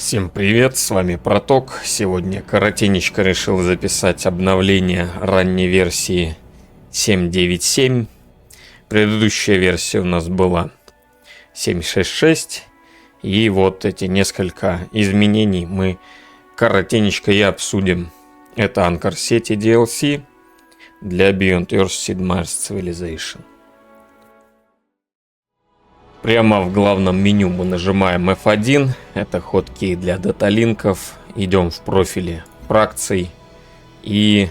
Всем привет, с вами Проток. Сегодня коротенечко решил записать обновление ранней версии 7.9.7. Предыдущая версия у нас была 7.6.6. И вот эти несколько изменений мы коротенечко и обсудим. Это Anchor сети DLC для Beyond Earth Sid Meier's Civilization. Прямо в главном меню мы нажимаем F1, это хоткей для даталинков, идем в профиле фракций и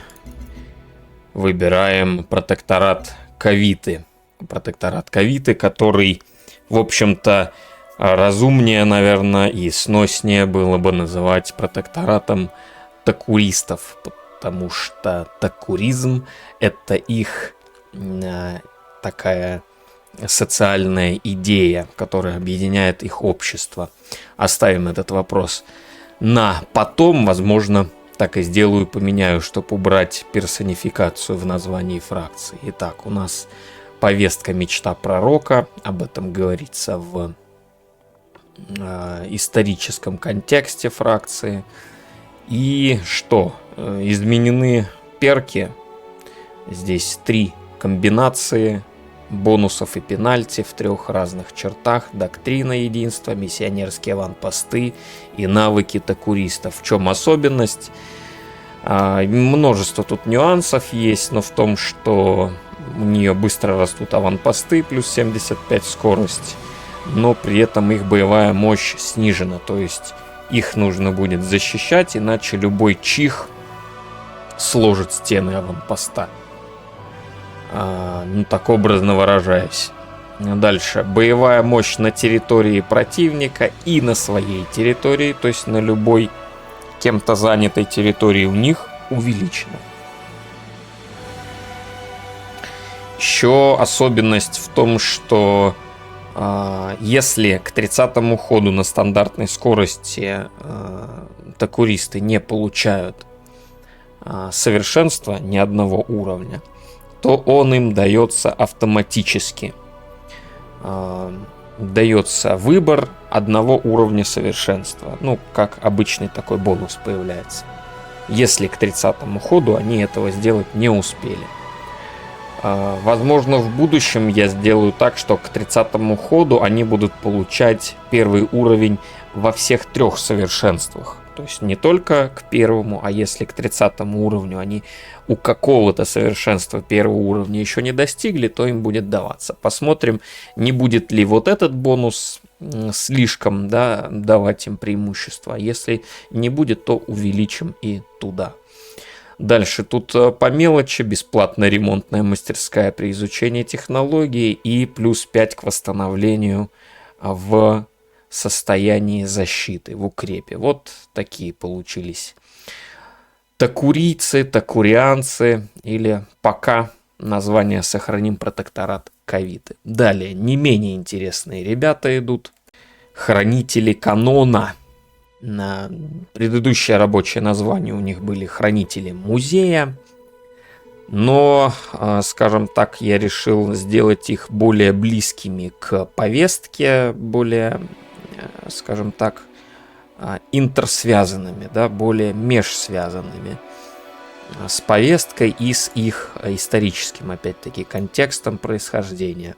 выбираем протекторат Кавиты. Протекторат Кавиты, который, в общем-то, разумнее, наверное, и сноснее было бы называть протекторатом такуристов, потому что такуризм — это их такая социальная идея, которая объединяет их общество. Оставим этот вопрос на потом, возможно, так и сделаю, поменяю, чтобы убрать персонификацию в названии фракции. Итак, у нас повестка «Мечта пророка», об этом говорится в историческом контексте фракции. И что? Изменены перки. Здесь 3 комбинации бонусов и пенальти в 3 разных чертах: доктрина единства, миссионерские аванпосты и навыки такуристов. В чем особенность? Множество тут нюансов есть, но в том, что у нее быстро растут аванпосты, плюс 75 скорость, но при этом их боевая мощь снижена, то есть их нужно будет защищать, иначе любой чих сложит стены аванпоста. Так образно выражаясь. Дальше. Боевая мощь на территории противника и на своей территории, то есть на любой кем-то занятой территории у них, увеличена. Еще особенность в том, что если к 30-му ходу на стандартной скорости такуристы не получают совершенства ни одного уровня, то он им дается автоматически. Дается выбор одного уровня совершенства. Как обычный такой бонус появляется. Если к 30-му ходу они этого сделать не успели. Возможно, в будущем я сделаю так, что к 30-му ходу они будут получать первый уровень во всех 3 совершенствах. То есть не только к 1-му, а если к 30-му уровню они у какого-то совершенства 1-го уровня еще не достигли, то им будет даваться. Посмотрим, не будет ли вот этот бонус слишком давать им преимущество. Если не будет, то увеличим и туда. Дальше тут по мелочи: бесплатная ремонтная мастерская при изучении технологии и плюс 5 к восстановлению в состоянии защиты, в укрепе. Вот такие получились такурийцы, такурианцы, или пока название сохраним протекторат Кавиты. Далее, не менее интересные ребята идут. Хранители канона. На предыдущее рабочее название у них были хранители музея. Но, скажем так, я решил сделать их более близкими к повестке, более, скажем так, интерсвязанными, более межсвязанными с повесткой и с их историческим, опять-таки, контекстом происхождения.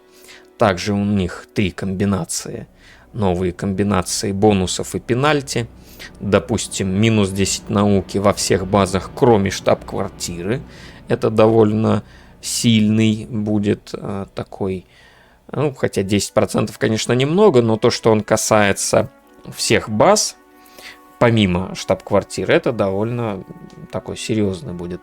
Также у них 3 комбинации, новые комбинации бонусов и пенальти. Допустим, минус 10 науки во всех базах, кроме штаб-квартиры. Это довольно сильный будет такой, хотя 10%, конечно, немного, но то, что он касается всех баз, помимо штаб-квартиры, это довольно такой серьезный будет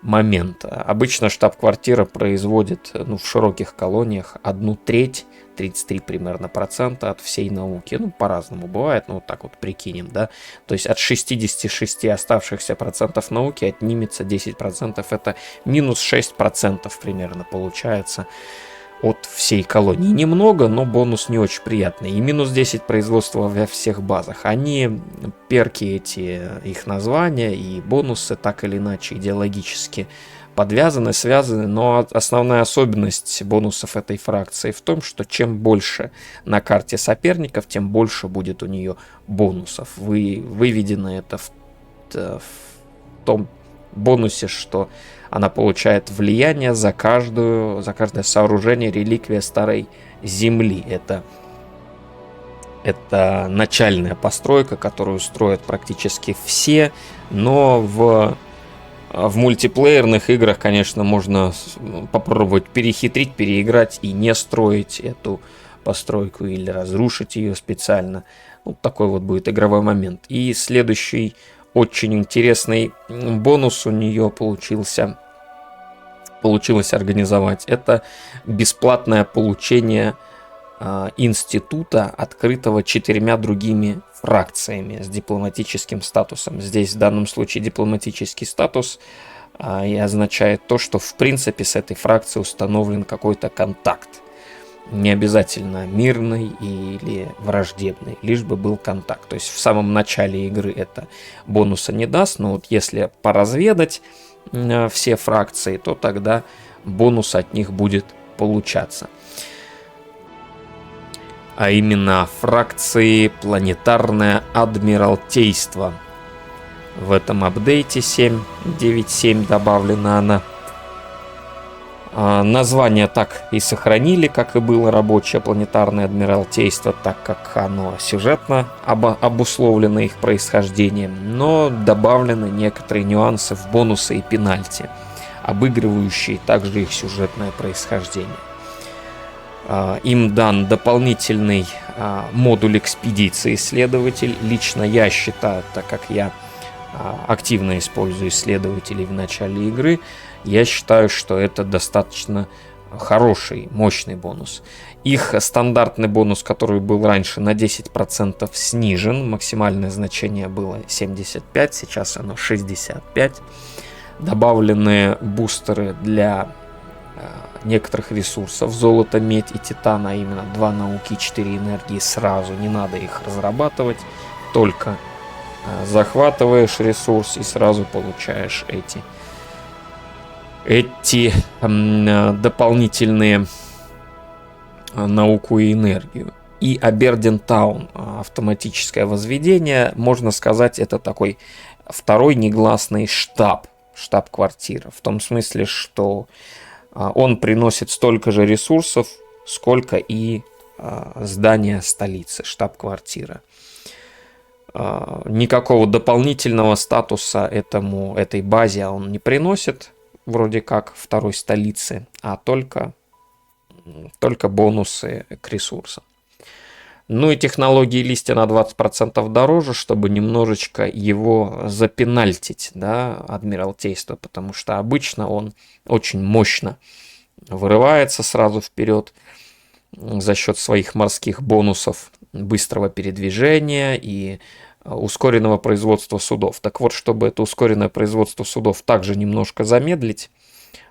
момент. Обычно штаб-квартира производит в широких колониях 1/3, 33 примерно процента от всей науки. По-разному бывает, вот так вот прикинем, То есть от 66 оставшихся процентов науки отнимется 10%, это минус 6% примерно получается от всей колонии. Немного, но бонус не очень приятный. И минус 10 производства во всех базах. Они, перки эти, их названия и бонусы так или иначе идеологически подвязаны, связаны, но основная особенность бонусов этой фракции в том, что чем больше на карте соперников, тем больше будет у нее бонусов. Выведено это в том бонусе, что она получает влияние за каждое сооружение, реликвия старой земли. Это начальная постройка, которую строят практически все, но в мультиплеерных играх, конечно, можно попробовать перехитрить, переиграть и не строить эту постройку или разрушить ее специально. Вот такой вот будет игровой момент. И следующий очень интересный бонус у нее получилось организовать. Это бесплатное получение института, открытого 4 другими фракциями с дипломатическим статусом. Здесь в данном случае дипломатический статус и означает то, что в принципе с этой фракцией установлен какой-то контакт. Не обязательно мирный или враждебный, лишь бы был контакт. То есть в самом начале игры это бонуса не даст, но вот если поразведать все фракции, то тогда бонус от них будет получаться. А именно фракции Планетарное Адмиралтейство. В этом апдейте 7.9.7 добавлена она. Название так и сохранили, как и было рабочее Планетарное Адмиралтейство, так как оно сюжетно обусловлено их происхождением, но добавлены некоторые нюансы в бонусы и пенальти, обыгрывающие также их сюжетное происхождение. Им дан дополнительный модуль экспедиции исследователь. Лично я считаю, так как я активно использую исследователей в начале игры, я считаю, что это достаточно хороший, мощный бонус. Их стандартный бонус, который был раньше, на 10% снижен. Максимальное значение было 75, сейчас оно 65. Добавлены бустеры для некоторых ресурсов: золото, медь и титан, а именно 2 науки, 4 энергии сразу. Не надо их разрабатывать, только захватываешь ресурс и сразу получаешь эти дополнительные науку и энергию. И Абердин Таун, автоматическое возведение, можно сказать, это такой второй негласный штаб-квартира, в том смысле, что он приносит столько же ресурсов, сколько и здание столицы, штаб-квартира. Никакого дополнительного статуса этой базе он не приносит, вроде как второй столицы, а только бонусы к ресурсам. Ну и технологии листья на 20% дороже, чтобы немножечко его запенальтить, да, Адмиралтейство, потому что обычно он очень мощно вырывается сразу вперед за счет своих морских бонусов, быстрого передвижения и ускоренного производства судов. Так вот, чтобы это ускоренное производство судов также немножко замедлить,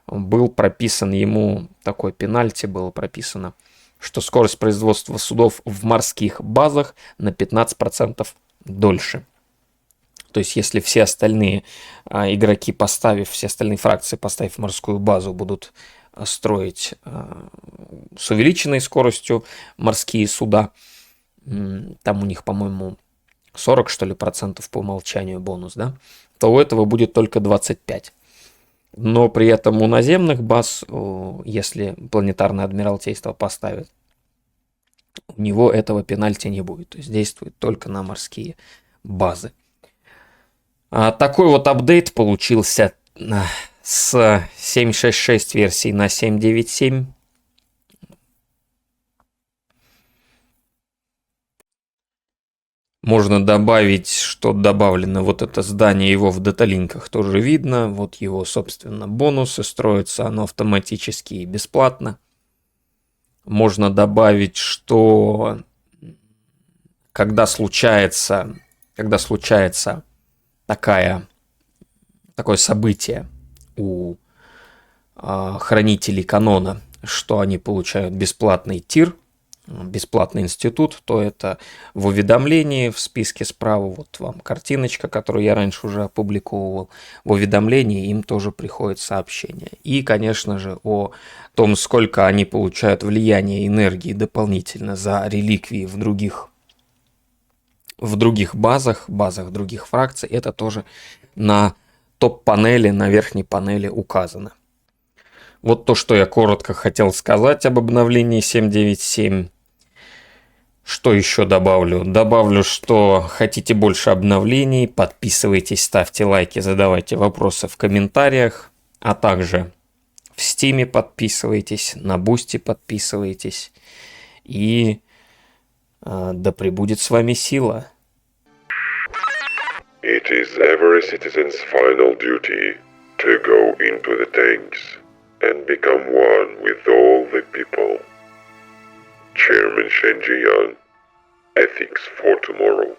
был прописан ему такой пенальти, было прописано, что скорость производства судов в морских базах на 15% дольше. То есть, если все остальные игроки, все остальные фракции, поставив морскую базу, будут строить с увеличенной скоростью морские суда, там у них, по-моему, 40, что ли, процентов по умолчанию бонус, да, то у этого будет только 25. Но при этом у наземных баз, если Планетарное Адмиралтейство поставит, у него этого пенальти не будет. То есть действует только на морские базы. Такой вот апдейт получился с 7.6.6 версии на 7.9.7. Можно добавить, что добавлено вот это здание, его в даталинках тоже видно. Вот его, собственно, бонусы. Строится оно автоматически и бесплатно. Можно добавить, что когда случается такое событие у хранителей канона, что они получают бесплатный тир, бесплатный институт, то это в уведомлении в списке справа, вот вам картиночка, которую я раньше уже опубликовывал, в уведомлении им тоже приходит сообщение. И, конечно же, о том, сколько они получают влияния и энергии дополнительно за реликвии в других базах других фракций, это тоже на топ-панели, на верхней панели указано. Вот то, что я коротко хотел сказать об обновлении 7.9.7. Что еще добавлю? Добавлю, что хотите больше обновлений, подписывайтесь, ставьте лайки, задавайте вопросы в комментариях, а также в Steam подписывайтесь, на Boosty подписывайтесь. И да пребудет с вами сила. It is every citizen's final duty to go into the tanks and become one with all the people. Chairman Shen Jian, Ethics for Tomorrow.